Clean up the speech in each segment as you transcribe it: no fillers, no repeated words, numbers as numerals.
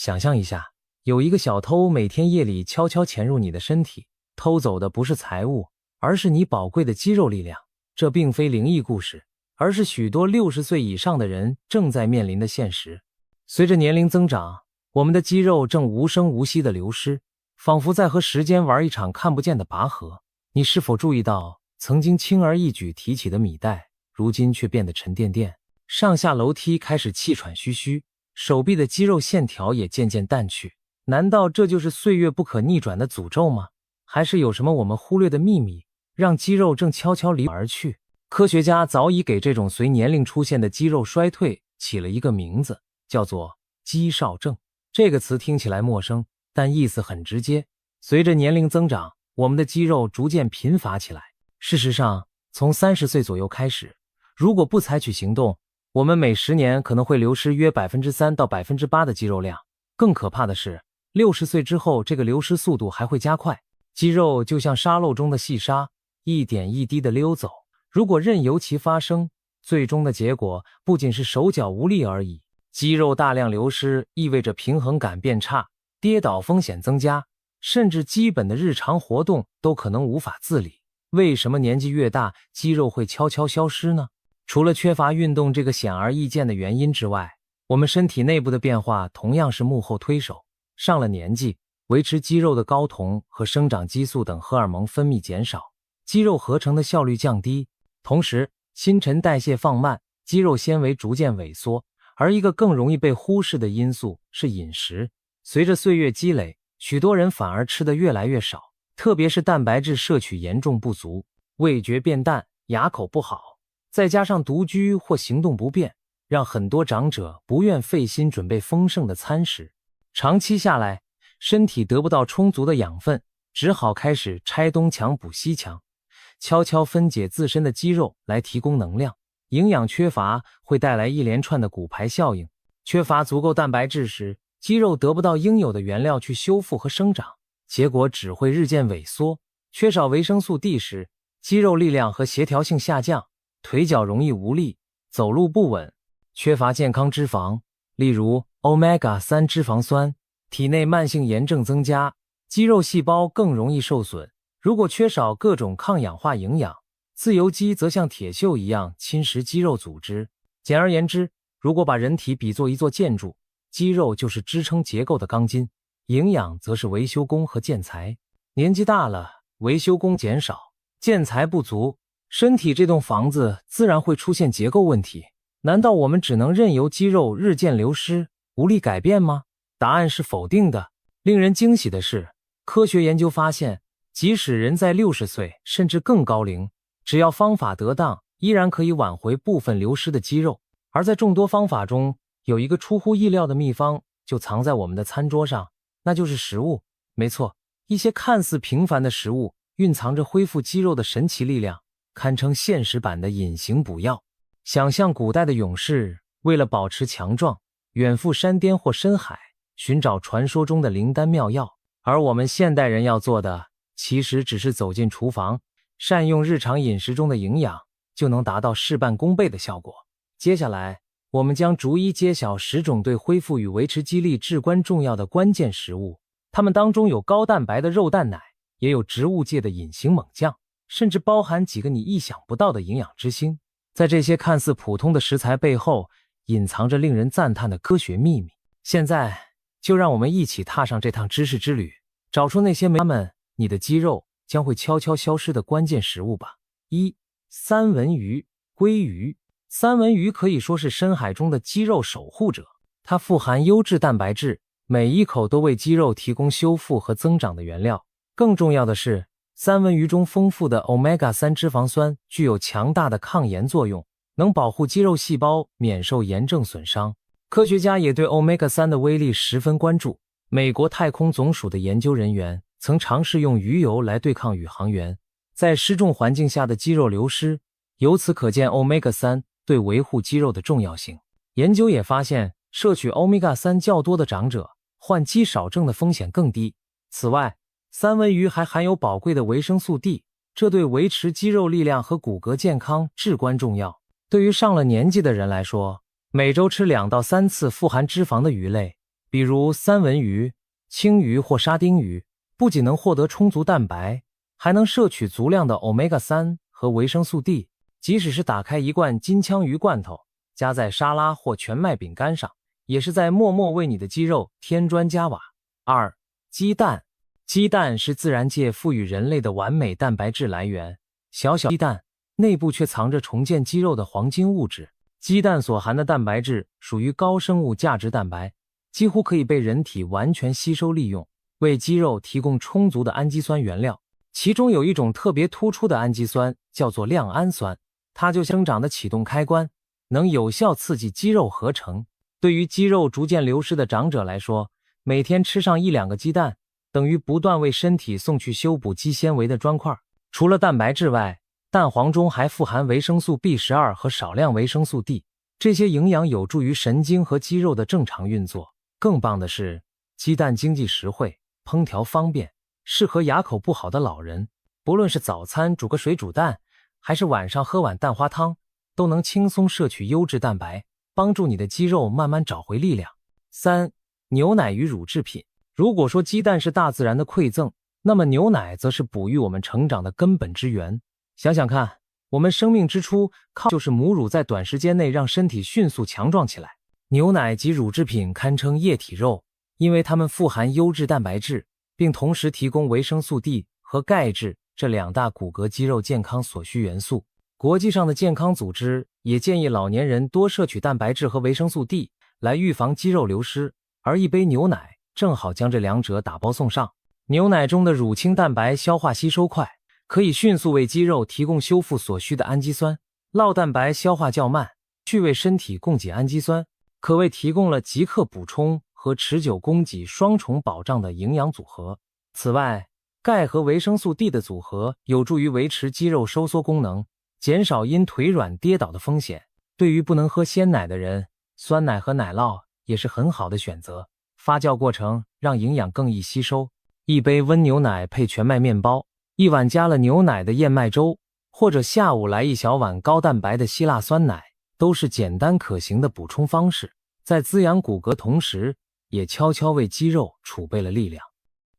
想象一下，有一个小偷每天夜里悄悄潜入你的身体，偷走的不是财物，而是你宝贵的肌肉力量。这并非灵异故事，而是许多60岁以上的人正在面临的现实。随着年龄增长，我们的肌肉正无声无息地流失，仿佛在和时间玩一场看不见的拔河。你是否注意到，曾经轻而易举提起的米袋，如今却变得沉甸甸，上下楼梯开始气喘吁吁，手臂的肌肉线条也渐渐淡去。难道这就是岁月不可逆转的诅咒吗？还是有什么我们忽略的秘密，让肌肉正悄悄离而去？科学家早已给这种随年龄出现的肌肉衰退起了一个名字，叫做肌少症。这个词听起来陌生，但意思很直接。随着年龄增长，我们的肌肉逐渐贫乏起来。事实上，从30岁左右开始，如果不采取行动，我们每10年可能会流失约 3% 到 8% 的肌肉量。更可怕的是，60岁之后，这个流失速度还会加快。肌肉就像沙漏中的细沙，一点一滴地溜走。如果任由其发生，最终的结果不仅是手脚无力而已。肌肉大量流失意味着平衡感变差，跌倒风险增加，甚至基本的日常活动都可能无法自理。为什么年纪越大，肌肉会悄悄消失呢？除了缺乏运动这个显而易见的原因之外，我们身体内部的变化同样是幕后推手。上了年纪，维持肌肉的睾酮和生长激素等荷尔蒙分泌减少，肌肉合成的效率降低，同时新陈代谢放慢，肌肉纤维逐渐萎缩。而一个更容易被忽视的因素是饮食。随着岁月积累，许多人反而吃得越来越少，特别是蛋白质摄取严重不足，味觉变淡，牙口不好，再加上独居或行动不便，让很多长者不愿费心准备丰盛的餐食。长期下来，身体得不到充足的养分，只好开始拆东墙补西墙，悄悄分解自身的肌肉来提供能量。营养缺乏会带来一连串的骨牌效应，缺乏足够蛋白质时，肌肉得不到应有的原料去修复和生长，结果只会日渐萎缩。缺少维生素 D 时，肌肉力量和协调性下降，腿脚容易无力，走路不稳。缺乏健康脂肪，例如 Omega-3 脂肪酸，体内慢性炎症增加，肌肉细胞更容易受损。如果缺少各种抗氧化营养，自由基则像铁锈一样侵蚀肌肉组织。简而言之，如果把人体比作一座建筑，肌肉就是支撑结构的钢筋，营养则是维修工和建材。年纪大了，维修工减少，建材不足，身体这栋房子自然会出现结构问题。难道我们只能任由肌肉日渐流失，无力改变吗？答案是否定的。令人惊喜的是，科学研究发现，即使人在60岁甚至更高龄，只要方法得当，依然可以挽回部分流失的肌肉。而在众多方法中，有一个出乎意料的秘方就藏在我们的餐桌上，那就是食物。没错，一些看似平凡的食物蕴藏着恢复肌肉的神奇力量，堪称现实版的隐形补药。想象古代的勇士为了保持强壮，远赴山巅或深海，寻找传说中的灵丹妙药。而我们现代人要做的，其实只是走进厨房，善用日常饮食中的营养，就能达到事半功倍的效果。接下来，我们将逐一揭晓10种对恢复与维持肌力至关重要的关键食物。它们当中有高蛋白的肉蛋奶，也有植物界的隐形猛将，甚至包含几个你意想不到的营养之星。在这些看似普通的食材背后，隐藏着令人赞叹的科学秘密。现在，就让我们一起踏上这趟知识之旅，找出那些你的肌肉将会悄悄消失的关键食物吧。1. 三文鱼。鲑鱼。三文鱼可以说是深海中的肌肉守护者，它富含优质蛋白质，每一口都为肌肉提供修复和增长的原料。更重要的是，三文鱼中丰富的 Omega-3 脂肪酸具有强大的抗炎作用，能保护肌肉细胞免受炎症损伤。科学家也对 Omega-3 的威力十分关注。美国太空总署的研究人员曾尝试用鱼油来对抗宇航员在失重环境下的肌肉流失，由此可见 Omega-3 对维护肌肉的重要性。研究也发现，摄取 Omega-3 较多的长者，患肌少症的风险更低。此外，三文鱼还含有宝贵的维生素 D， 这对维持肌肉力量和骨骼健康至关重要。对于上了年纪的人来说，每周吃2到3次富含脂肪的鱼类，比如三文鱼、青鱼或沙丁鱼，不仅能获得充足蛋白，还能摄取足量的 Omega-3 和维生素 D。即使是打开一罐金枪鱼罐头，加在沙拉或全麦饼干上，也是在默默为你的肌肉添砖加瓦。2. 鸡蛋。鸡蛋是自然界赋予人类的完美蛋白质来源，小鸡蛋内部却藏着重建肌肉的黄金物质。鸡蛋所含的蛋白质属于高生物价值蛋白，几乎可以被人体完全吸收利用，为肌肉提供充足的氨基酸原料。其中有一种特别突出的氨基酸叫做亮氨酸，它就像生长的启动开关，能有效刺激肌肉合成。对于肌肉逐渐流失的长者来说，每天吃上1-2个鸡蛋，等于不断为身体送去修补肌纤维的砖块。除了蛋白质外，蛋黄中还富含维生素 B12 和少量维生素 D， 这些营养有助于神经和肌肉的正常运作。更棒的是，鸡蛋经济实惠，烹调方便，适合牙口不好的老人。不论是早餐煮个水煮蛋，还是晚上喝碗蛋花汤，都能轻松摄取优质蛋白，帮助你的肌肉慢慢找回力量。3. 牛奶与乳制品。如果说鸡蛋是大自然的馈赠，那么牛奶则是哺育我们成长的根本之源。想想看，我们生命之初就是母乳在短时间内让身体迅速强壮起来。牛奶及乳制品堪称液体肉，因为它们富含优质蛋白质，并同时提供维生素 D 和钙质这2大骨骼肌肉健康所需元素。国际上的健康组织也建议老年人多摄取蛋白质和维生素 D 来预防肌肉流失，而一杯牛奶正好将这2者打包送上。牛奶中的乳清蛋白消化吸收快，可以迅速为肌肉提供修复所需的氨基酸。酪蛋白消化较慢，去为身体供给氨基酸，可谓提供了即刻补充和持久供给双重保障的营养组合。此外，钙和维生素 D 的组合有助于维持肌肉收缩功能，减少因腿软跌倒的风险。对于不能喝鲜奶的人，酸奶和奶酪也是很好的选择。发酵过程让营养更易吸收。一杯温牛奶配全麦面包，一碗加了牛奶的燕麦粥，或者下午来一小碗高蛋白的希腊酸奶，都是简单可行的补充方式，在滋养骨骼同时，也悄悄为肌肉储备了力量。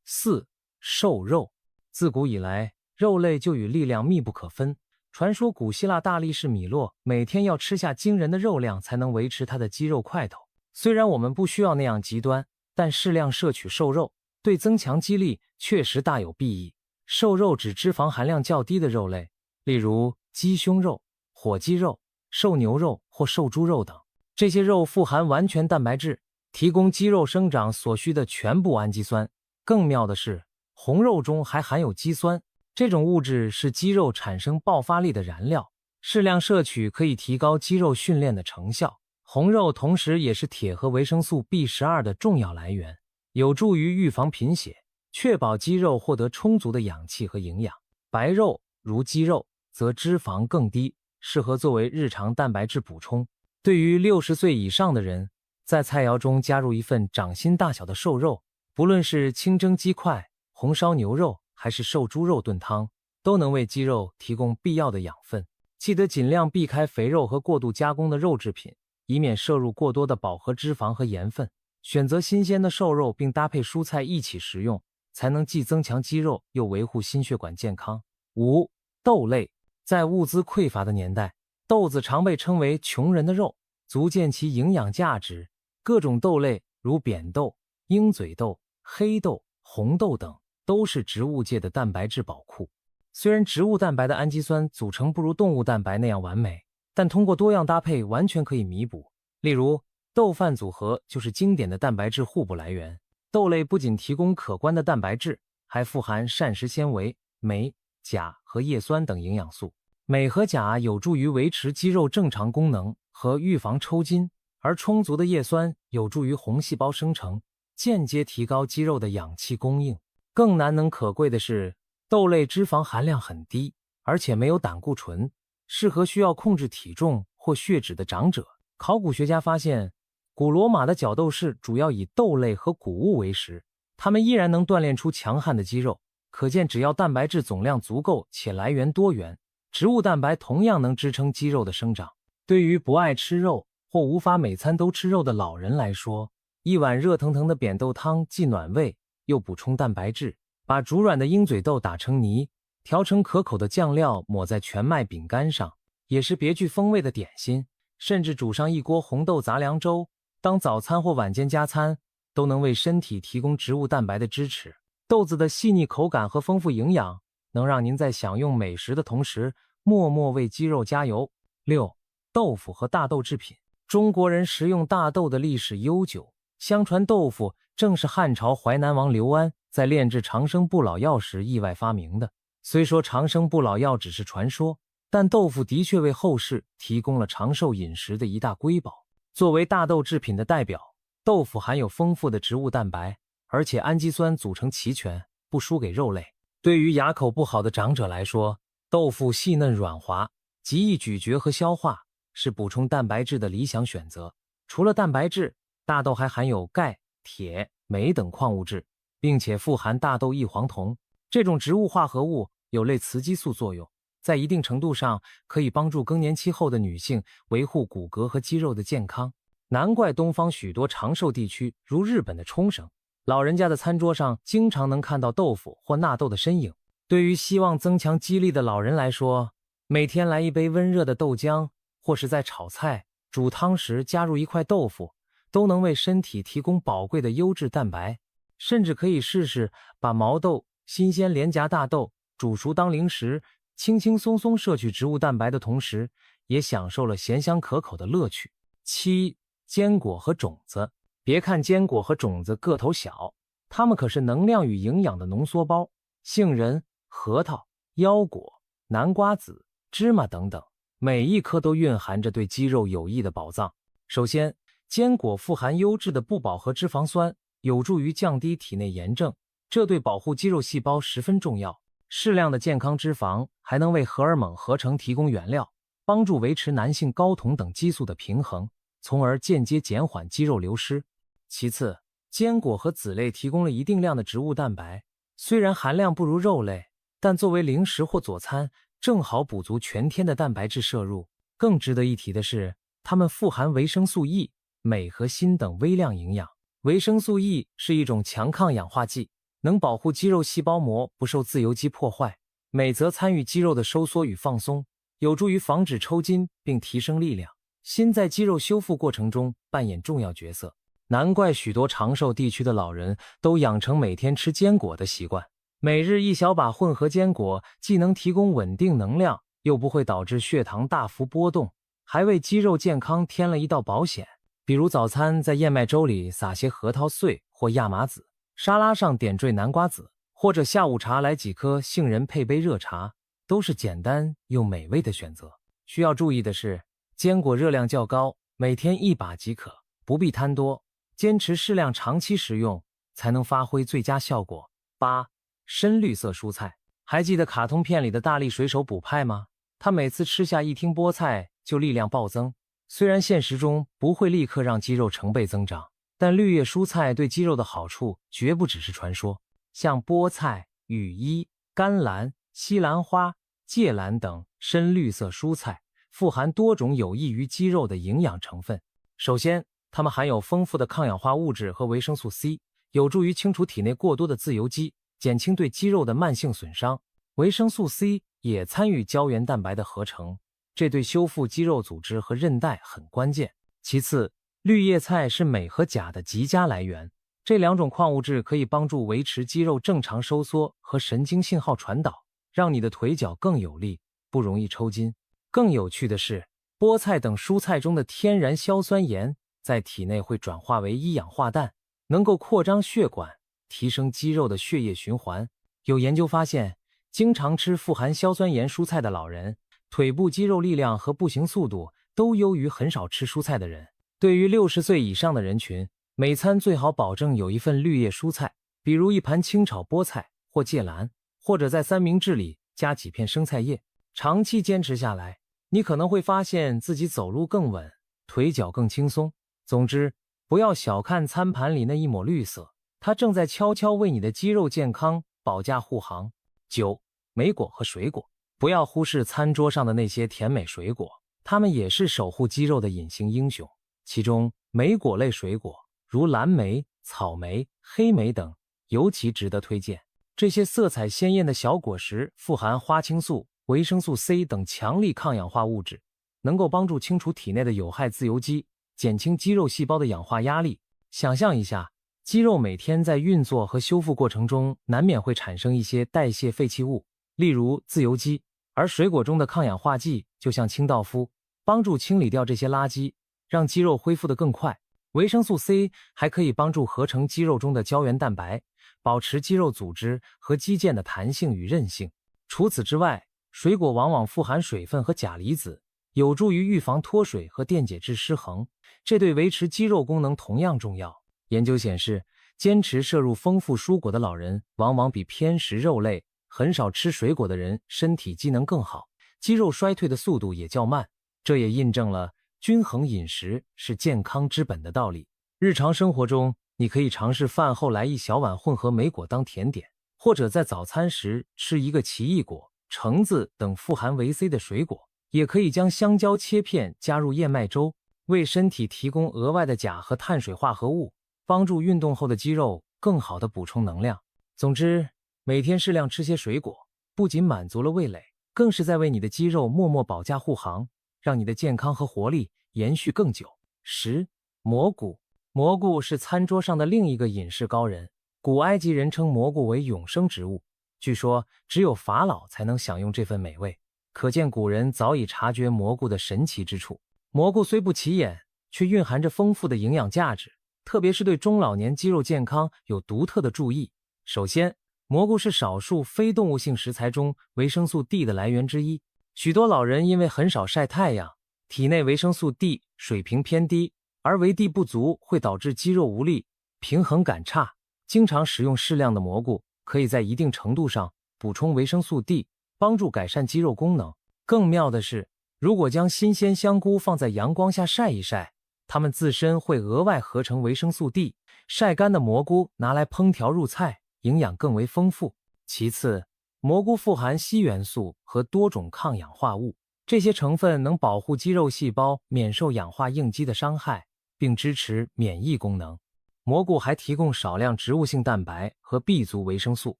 4. 瘦肉。自古以来，肉类就与力量密不可分。传说古希腊大力士米洛每天要吃下惊人的肉量才能维持他的肌肉块头。虽然我们不需要那样极端，但适量摄取瘦肉对增强肌力确实大有裨益。瘦肉指脂肪含量较低的肉类，例如鸡胸肉、火鸡肉、瘦牛肉或瘦猪肉等。这些肉富含完全蛋白质，提供肌肉生长所需的全部氨基酸。更妙的是，红肉中还含有肌酸，这种物质是肌肉产生爆发力的燃料，适量摄取可以提高肌肉训练的成效。红肉同时也是铁和维生素 B12 的重要来源，有助于预防贫血，确保肌肉获得充足的氧气和营养。白肉如鸡肉则脂肪更低，适合作为日常蛋白质补充。对于60岁以上的人，在菜肴中加入一份掌心大小的瘦肉，不论是清蒸鸡块、红烧牛肉还是瘦猪肉炖汤，都能为肌肉提供必要的养分。记得尽量避开肥肉和过度加工的肉制品，以免摄入过多的饱和脂肪和盐分。选择新鲜的瘦肉并搭配蔬菜一起食用，才能既增强肌肉又维护心血管健康。5. 豆类。在物资匮乏的年代，豆子常被称为穷人的肉，足见其营养价值。各种豆类如扁豆、鹰嘴豆、黑豆、红豆等都是植物界的蛋白质宝库。虽然植物蛋白的氨基酸组成不如动物蛋白那样完美，但通过多样搭配完全可以弥补。例如，豆饭组合就是经典的蛋白质互补来源。豆类不仅提供可观的蛋白质，还富含膳食纤维、镁、钾和叶酸等营养素。镁和钾有助于维持肌肉正常功能和预防抽筋，而充足的叶酸有助于红细胞生成，间接提高肌肉的氧气供应。更难能可贵的是，豆类脂肪含量很低，而且没有胆固醇，适合需要控制体重或血脂的长者。考古学家发现，古罗马的角斗士主要以豆类和谷物为食，他们依然能锻炼出强悍的肌肉。可见只要蛋白质总量足够且来源多元，植物蛋白同样能支撑肌肉的生长。对于不爱吃肉或无法每餐都吃肉的老人来说，一碗热腾腾的扁豆汤既暖胃又补充蛋白质。把煮软的鹰嘴豆打成泥，调成可口的酱料，抹在全麦饼干上，也是别具风味的点心。甚至煮上一锅红豆杂粮粥，当早餐或晚间加餐，都能为身体提供植物蛋白的支持。豆子的细腻口感和丰富营养，能让您在享用美食的同时，默默为肌肉加油。6. 豆腐和大豆制品。中国人食用大豆的历史悠久，相传豆腐正是汉朝淮南王刘安在炼制长生不老药时意外发明的。虽说长生不老药只是传说，但豆腐的确为后世提供了长寿饮食的一大瑰宝。作为大豆制品的代表，豆腐含有丰富的植物蛋白，而且氨基酸组成齐全，不输给肉类。对于牙口不好的长者来说，豆腐细嫩软滑，极易咀嚼和消化，是补充蛋白质的理想选择。除了蛋白质，大豆还含有钙、铁、镁等矿物质，并且富含大豆异黄酮，这种植物化合物有类雌激素作用，在一定程度上可以帮助更年期后的女性维护骨骼和肌肉的健康。难怪东方许多长寿地区，如日本的冲绳，老人家的餐桌上经常能看到豆腐或纳豆的身影。对于希望增强肌力的老人来说，每天来一杯温热的豆浆，或是在炒菜、煮汤时加入一块豆腐，都能为身体提供宝贵的优质蛋白。甚至可以试试把毛豆、新鲜连夹大豆煮熟当零食，轻轻松松摄取植物蛋白的同时，也享受了咸香可口的乐趣。7. 坚果和种子。别看坚果和种子个头小，它们可是能量与营养的浓缩包。杏仁、核桃、腰果、南瓜子、芝麻等等，每一颗都蕴含着对肌肉有益的宝藏。首先，坚果富含优质的不饱和脂肪酸，有助于降低体内炎症，这对保护肌肉细胞十分重要。适量的健康脂肪还能为荷尔蒙合成提供原料，帮助维持男性睾酮等激素的平衡，从而间接减缓肌肉流失。其次，坚果和籽类提供了一定量的植物蛋白，虽然含量不如肉类，但作为零食或佐餐，正好补足全天的蛋白质摄入。更值得一提的是，它们富含维生素 E、镁和锌等微量营养。维生素 E 是一种强抗氧化剂，能保护肌肉细胞膜不受自由基破坏。镁则参与肌肉的收缩与放松，有助于防止抽筋并提升力量。锌在肌肉修复过程中扮演重要角色。难怪许多长寿地区的老人都养成每天吃坚果的习惯。每日一小把混合坚果，既能提供稳定能量，又不会导致血糖大幅波动，还为肌肉健康添了一道保险。比如早餐在燕麦粥里撒些核桃碎或亚麻籽，沙拉上点缀南瓜籽，或者下午茶来几颗杏仁配杯热茶，都是简单又美味的选择。需要注意的是，坚果热量较高，每天一把即可，不必贪多，坚持适量长期食用，才能发挥最佳效果。8. 深绿色蔬菜。还记得卡通片里的大力水手补派吗？他每次吃下一听菠菜就力量暴增。虽然现实中不会立刻让肌肉成倍增长，但绿叶蔬菜对肌肉的好处绝不只是传说。像菠菜、羽衣、甘蓝、西兰花、芥蓝等深绿色蔬菜富含多种有益于肌肉的营养成分。首先，它们含有丰富的抗氧化物质和维生素 C， 有助于清除体内过多的自由基，减轻对肌肉的慢性损伤。维生素 C 也参与胶原蛋白的合成，这对修复肌肉组织和韧带很关键。其次，绿叶菜是镁和钾的极佳来源，这两种矿物质可以帮助维持肌肉正常收缩和神经信号传导，让你的腿脚更有力，不容易抽筋。更有趣的是，菠菜等蔬菜中的天然硝酸盐在体内会转化为一氧化氮，能够扩张血管，提升肌肉的血液循环。有研究发现，经常吃富含硝酸盐蔬菜的老人，腿部肌肉力量和步行速度都优于很少吃蔬菜的人。对于60岁以上的人群，每餐最好保证有一份绿叶蔬菜，比如一盘清炒菠菜或芥蓝，或者在三明治里加几片生菜叶。长期坚持下来，你可能会发现自己走路更稳，腿脚更轻松。总之，不要小看餐盘里那一抹绿色，它正在悄悄为你的肌肉健康保驾护航。9. 莓果和水果。不要忽视餐桌上的那些甜美水果，它们也是守护肌肉的隐形英雄。其中，莓果类水果如蓝莓、草莓、黑莓等，尤其值得推荐。这些色彩鲜艳的小果实富含花青素、维生素 C 等强力抗氧化物质，能够帮助清除体内的有害自由基，减轻肌肉细胞的氧化压力。想象一下，肌肉每天在运作和修复过程中，难免会产生一些代谢废弃物，例如自由基，而水果中的抗氧化剂就像清道夫，帮助清理掉这些垃圾，让肌肉恢复得更快。维生素 C 还可以帮助合成肌肉中的胶原蛋白，保持肌肉组织和肌腱的弹性与韧性。除此之外，水果往往富含水分和钾离子，有助于预防脱水和电解质失衡，这对维持肌肉功能同样重要。研究显示，坚持摄入丰富蔬果的老人，往往比偏食肉类、很少吃水果的人身体机能更好，肌肉衰退的速度也较慢。这也印证了均衡饮食是健康之本的道理。日常生活中，你可以尝试饭后来一小碗混合莓果当甜点，或者在早餐时吃一个奇异果、橙子等富含维 C 的水果，也可以将香蕉切片加入燕麦粥，为身体提供额外的钾和碳水化合物，帮助运动后的肌肉更好地补充能量。总之，每天适量吃些水果，不仅满足了味蕾，更是在为你的肌肉默默保驾护航，让你的健康和活力延续更久。10. 蘑菇。蘑菇是餐桌上的另一个饮食高人，古埃及人称蘑菇为永生植物，据说只有法老才能享用这份美味，可见古人早已察觉蘑菇的神奇之处。蘑菇虽不起眼，却蕴含着丰富的营养价值，特别是对中老年肌肉健康有独特的注意。首先，蘑菇是少数非动物性食材中维生素 D 的来源之一。许多老人因为很少晒太阳，体内维生素 D 水平偏低，而维 D 不足会导致肌肉无力、平衡感差。经常食用适量的蘑菇，可以在一定程度上补充维生素 D， 帮助改善肌肉功能。更妙的是，如果将新鲜香菇放在阳光下晒一晒，它们自身会额外合成维生素 D， 晒干的蘑菇拿来烹调入菜，营养更为丰富。其次，蘑菇富含硒元素和多种抗氧化物，这些成分能保护肌肉细胞免受氧化应激的伤害，并支持免疫功能。蘑菇还提供少量植物性蛋白和 B 族维生素，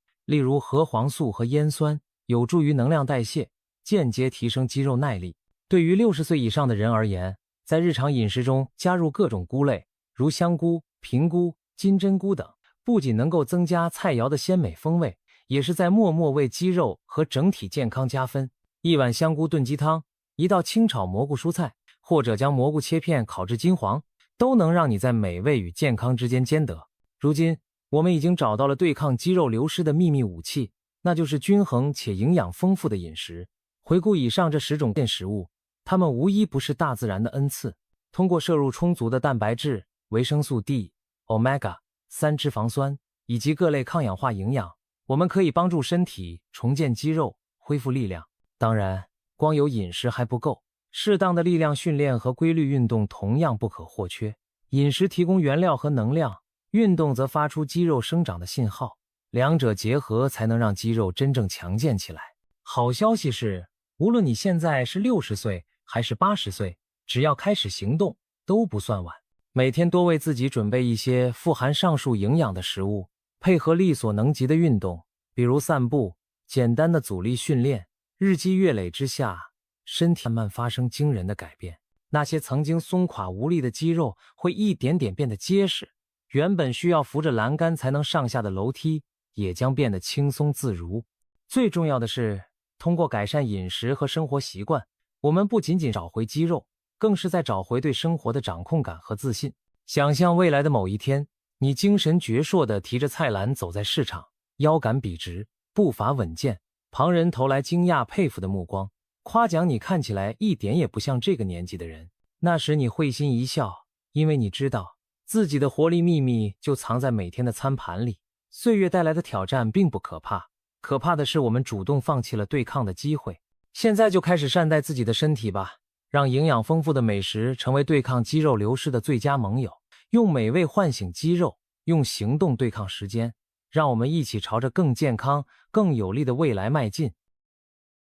例如核黄素和烟酸，有助于能量代谢，间接提升肌肉耐力。对于60岁以上的人而言，在日常饮食中加入各种菇类，如香菇、平菇、金针菇等，不仅能够增加菜肴的鲜美风味，也是在默默为肌肉和整体健康加分。一碗香菇炖鸡汤，一道清炒蘑菇蔬菜，或者将蘑菇切片烤至金黄，都能让你在美味与健康之间兼得。如今，我们已经找到了对抗肌肉流失的秘密武器，那就是均衡且营养丰富的饮食。回顾以上这10种食物，它们无一不是大自然的恩赐。通过摄入充足的蛋白质、维生素 D、Omega-3 脂肪酸以及各类抗氧化营养，我们可以帮助身体重建肌肉，恢复力量。当然，光有饮食还不够，适当的力量训练和规律运动同样不可或缺。饮食提供原料和能量，运动则发出肌肉生长的信号，两者结合才能让肌肉真正强健起来。好消息是，无论你现在是60岁还是80岁，只要开始行动，都不算晚。每天多为自己准备一些富含上述营养的食物，配合力所能及的运动，比如散步、简单的阻力训练，日积月累之下，身体慢慢发生惊人的改变。那些曾经松垮无力的肌肉会一点点变得结实，原本需要扶着栏杆才能上下的楼梯也将变得轻松自如。最重要的是，通过改善饮食和生活习惯，我们不仅仅找回肌肉，更是在找回对生活的掌控感和自信。想象未来的某一天，你精神矍铄地提着菜篮走在市场，腰杆笔直，步伐稳健，旁人投来惊讶佩服的目光，夸奖你看起来一点也不像这个年纪的人。那时你会心一笑，因为你知道自己的活力秘密就藏在每天的餐盘里。岁月带来的挑战并不可怕，可怕的是我们主动放弃了对抗的机会。现在就开始善待自己的身体吧，让营养丰富的美食成为对抗肌肉流失的最佳盟友。用美味唤醒肌肉，用行动对抗时间，让我们一起朝着更健康、更有力的未来迈进。